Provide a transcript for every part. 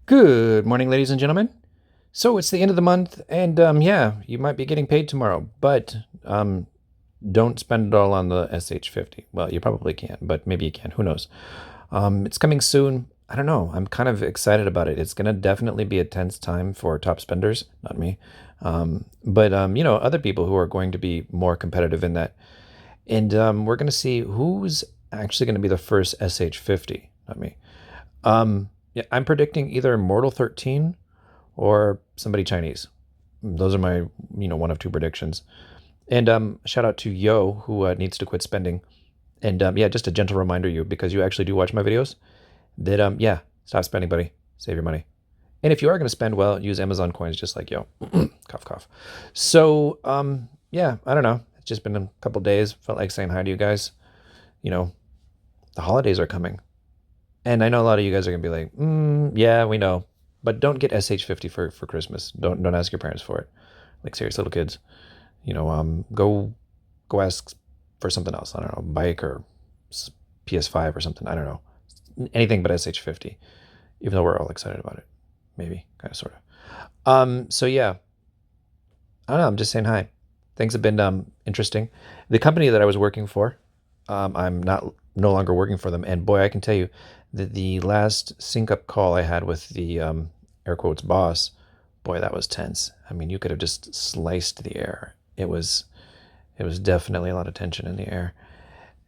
Good morning, ladies and gentlemen. So it's the end of the month, and yeah, you might be getting paid tomorrow, but don't spend it all on the SH50. Well, you probably can, but maybe you can. Who knows? It's coming soon. I don't know. I'm kind of excited about it. It's gonna definitely be a tense time for top spenders, not me, but other people who are going to be more competitive in that, and we're gonna see who's actually going to be the first SH50, not me. Yeah, I'm predicting either Mortal 13 or somebody Chinese. Those are my, one of two predictions. And shout out to Yo, who needs to quit spending. And yeah, just a gentle reminder, you, because you actually do watch my videos, that yeah, stop spending, buddy. Save your money. And if you are going to spend, well, use Amazon coins just like Yo. Cough, cough. So yeah, I don't know. It's just been a couple days. Felt like saying hi to you guys. You know, the holidays are coming. And I know a lot of you guys are gonna be like, yeah, we know, but don't get SH50 for Christmas. Don't ask your parents for it. Like serious little kids, go ask for something else. I don't know, bike or PS5 or something. I don't know, anything but SH50. Even though we're all excited about it, maybe kind of sort of. So yeah, I don't know. I'm just saying hi. Things have been interesting. The company that I was working for, I'm not no longer working for them, and boy, I can tell you that the last sync up call I had with the air quotes boss, boy, that was tense. I mean, you could have just sliced the air. It was definitely a lot of tension in the air,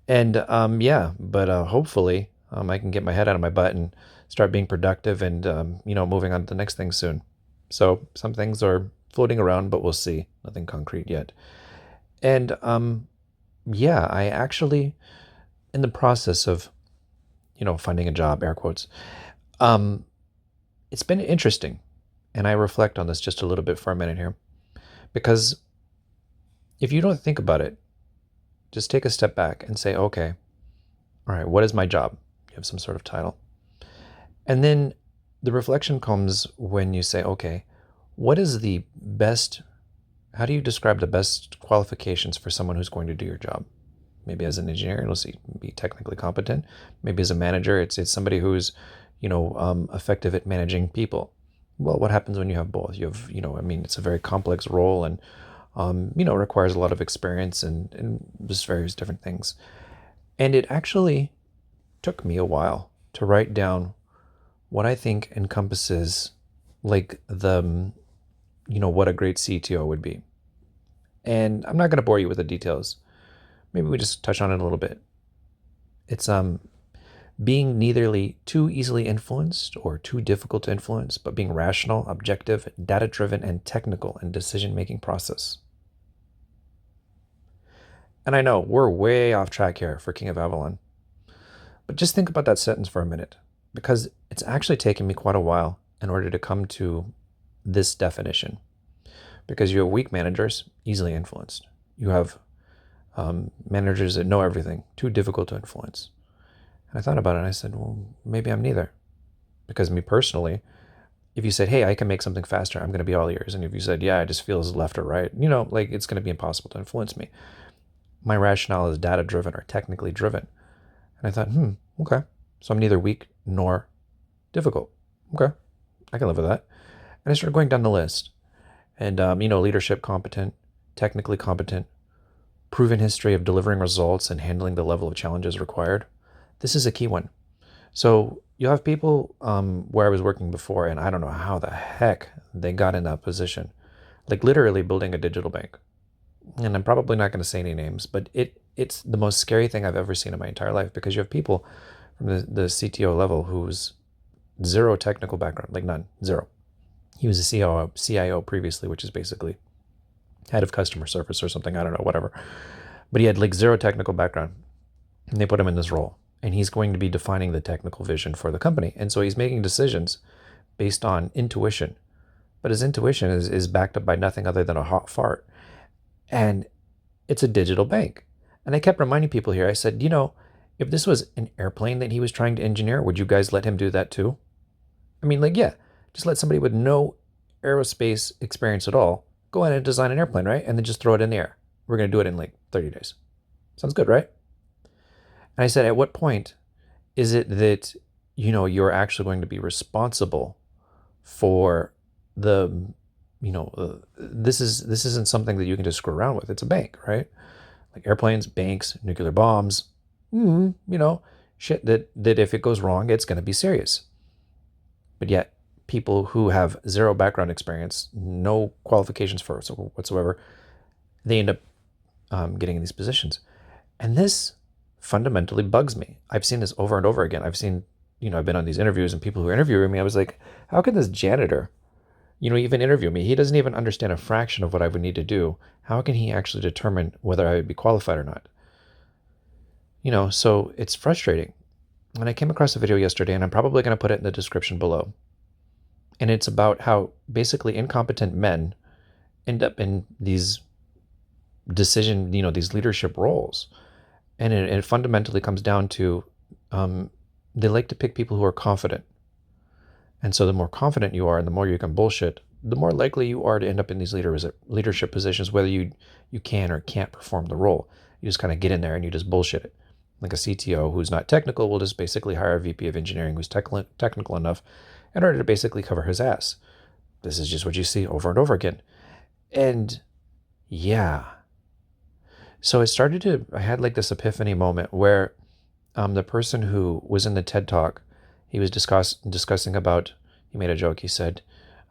and yeah, but hopefully I can get my head out of my butt and start being productive and moving on to the next thing soon. So some things are floating around, but we'll see. Nothing concrete yet. And yeah, I actually, in the process of, finding a job, air quotes, um, it's been interesting. And I reflect on this just a little bit for a minute here. Because if you don't think about it, just take a step back and say, okay, all right, what is my job? You have some sort of title. And then the reflection comes when you say, okay, what is the best, how do you describe the best qualifications for someone who's going to do your job? Maybe as an engineer, let's see, be technically competent. Maybe as a manager, it's somebody who's, effective at managing people. Well, what happens when you have both? You have, I mean, it's a very complex role and, requires a lot of experience and just various different things. And it actually took me a while to write down what I think encompasses like what a great CTO would be. And I'm not going to bore you with the details. Maybe we just touch on it a little bit. It's being neither too easily influenced or too difficult to influence, but being rational, objective, data-driven, and technical in decision-making process. And I know we're way off track here for King of Avalon, but just think about that sentence for a minute, because it's actually taken me quite a while in order to come to this definition. Because you have weak managers, easily influenced. You have managers that know everything, too difficult to influence. And I thought about it and I said, well, maybe I'm neither. Because me personally, if you said, hey, I can make something faster, I'm going to be all ears. And if you said, yeah, I just feel as left or right, like it's going to be impossible to influence me. My rationale is data driven or technically driven. And I thought, okay. So I'm neither weak nor difficult. Okay, I can live with that. And I started going down the list. And, leadership competent, technically competent, proven history of delivering results and handling the level of challenges required. This is a key one. So you'll have people where I was working before, and I don't know how the heck they got in that position. Like literally building a digital bank. And I'm probably not going to say any names, but it's the most scary thing I've ever seen in my entire life, because you have people from the CTO level who's zero technical background, like none, zero. He was a CIO previously, which is basically head of customer service or something. I don't know, whatever. But he had like zero technical background. And they put him in this role. And he's going to be defining the technical vision for the company. And so he's making decisions based on intuition. But his intuition is backed up by nothing other than a hot fart. And it's a digital bank. And I kept reminding people here, I said, if this was an airplane that he was trying to engineer, would you guys let him do that too? I mean, like, yeah, just let somebody with no aerospace experience at all go in and design an airplane, right? And then just throw it in the air. We're going to do it in like 30 days. Sounds good, right? And I said, at what point is it that, you're actually going to be responsible for the, this isn't something that you can just screw around with. It's a bank, right? Like airplanes, banks, nuclear bombs, shit that if it goes wrong, it's going to be serious. But yet, people who have zero background experience, no qualifications for it whatsoever, they end up getting in these positions. And this fundamentally bugs me. I've seen this over and over again. I've seen, I've been on these interviews and people who interview me, I was like, how can this janitor, even interview me? He doesn't even understand a fraction of what I would need to do. How can he actually determine whether I would be qualified or not? So it's frustrating. And I came across a video yesterday, and I'm probably going to put it in the description below. And it's about how basically incompetent men end up in these these leadership roles. And it fundamentally comes down to they like to pick people who are confident. And so the more confident you are and the more you can bullshit, the more likely you are to end up in these leadership positions, whether you can or can't perform the role. You just kind of get in there and you just bullshit it. Like a CTO who's not technical will just basically hire a VP of engineering who's technical enough in order to basically cover his ass. This is just what you see over and over again. And yeah. So I had like this epiphany moment where the person who was in the TED Talk, he was discussing about, he made a joke, he said,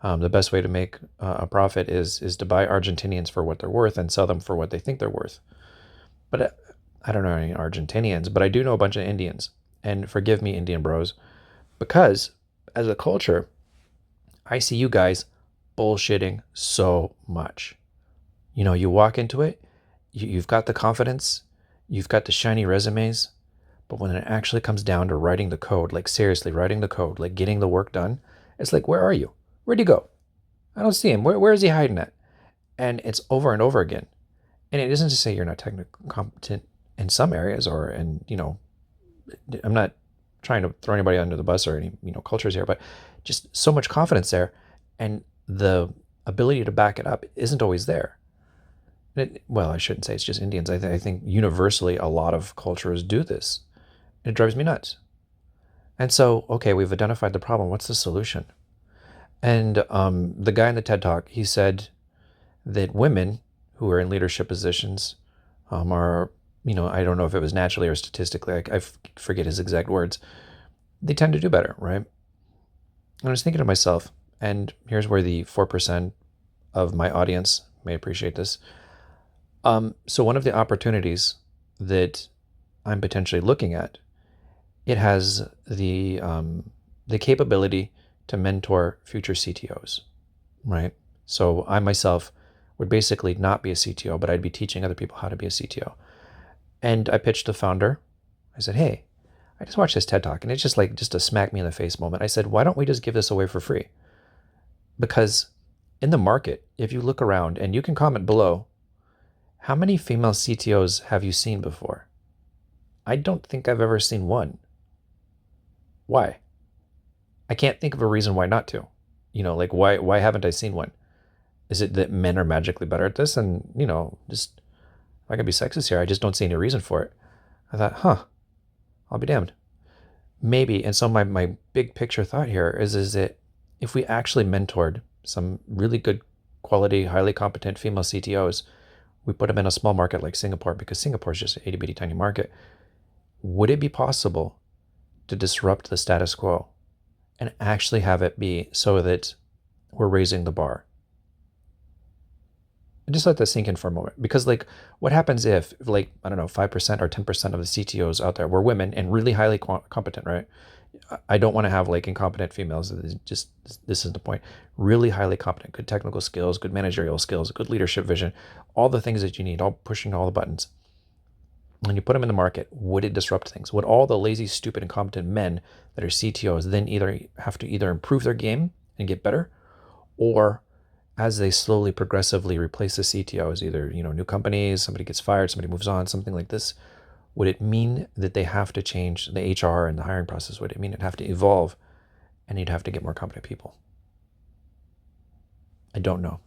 the best way to make a profit is to buy Argentinians for what they're worth and sell them for what they think they're worth. But I don't know any Argentinians, but I do know a bunch of Indians. And forgive me, Indian bros, because as a culture, I see you guys bullshitting so much. You walk into it, you've got the confidence, you've got the shiny resumes, but when it actually comes down to writing the code, like seriously writing the code, like getting the work done, it's like, where are you? Where'd he go? I don't see him. Where is he hiding at? And it's over and over again. And it isn't to say you're not technically competent in some areas or in, I'm not trying to throw anybody under the bus or any, cultures here, but just so much confidence there. And the ability to back it up isn't always there. Well, I shouldn't say it's just Indians. I think universally a lot of cultures do this. It drives me nuts. And so, okay, we've identified the problem. What's the solution? And the guy in the TED Talk, he said that women who are in leadership positions are, I don't know if it was naturally or statistically, I forget his exact words, they tend to do better, right? And I was thinking to myself, and here's where the 4% of my audience may appreciate this. So one of the opportunities that I'm potentially looking at, it has the capability to mentor future CTOs, right? So I myself would basically not be a CTO, but I'd be teaching other people how to be a CTO. And I pitched the founder. I said, hey, I just watched this TED Talk, and it's just a smack me in the face moment. I said, why don't we just give this away for free? Because in the market, if you look around, and you can comment below, how many female CTOs have you seen before? I don't think I've ever seen one. Why? I can't think of a reason why not to. Why haven't I seen one? Is it that men are magically better at this? And, just, if I can be sexist here, I just don't see any reason for it. I thought, I'll be damned. Maybe. And so my big picture thought here is that if we actually mentored some really good quality, highly competent female CTOs, we put them in a small market like Singapore, because Singapore is just an itty bitty tiny market, would it be possible to disrupt the status quo and actually have it be so that we're raising the bar? And just let that sink in for a moment. Because what happens if 5% or 10% of the CTOs out there were women and really highly competent, right? I don't want to have incompetent females. This is the point. Really highly competent, good technical skills, good managerial skills, good leadership vision, all the things that you need, all pushing all the buttons. When you put them in the market, would it disrupt things? Would all the lazy, stupid, incompetent men that are CTOs then have to improve their game and get better, or as they slowly, progressively replace the CTOs, either new companies, somebody gets fired, somebody moves on, something like this, would it mean that they have to change the HR and the hiring process? Would it mean it'd have to evolve, and you'd have to get more competent people? I don't know.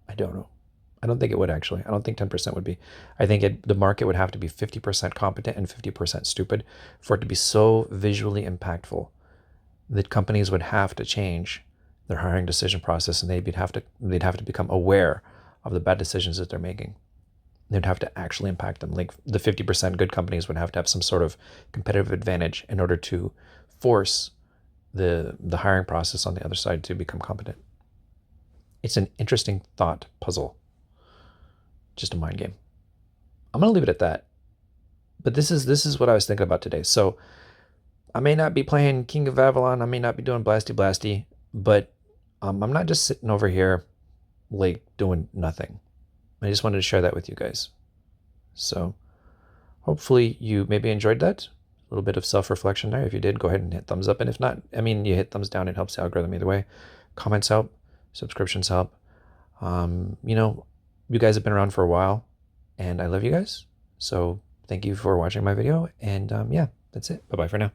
I don't think it would, actually. I don't think 10% would be. I think the market would have to be 50% competent and 50% stupid for it to be so visually impactful that companies would have to change their hiring decision process, and they'd have to become aware of the bad decisions that they're making. They'd have to actually impact them. Like the 50% good companies would have to have some sort of competitive advantage in order to force the hiring process on the other side to become competent. It's an interesting thought puzzle. Just a mind game. I'm gonna leave it at that. But this is what I was thinking about today. So I may not be playing King of Avalon. I may not be doing Blasty Blasty, but I'm not just sitting over here like doing nothing. I just wanted to share that with you guys. So hopefully you maybe enjoyed that. A little bit of self-reflection there. If you did, go ahead and hit thumbs up. And if not, I mean, you hit thumbs down. It helps the algorithm either way. Comments help. Subscriptions help. You know, you guys have been around for a while, and I love you guys. So thank you for watching my video. And yeah, that's it. Bye-bye for now.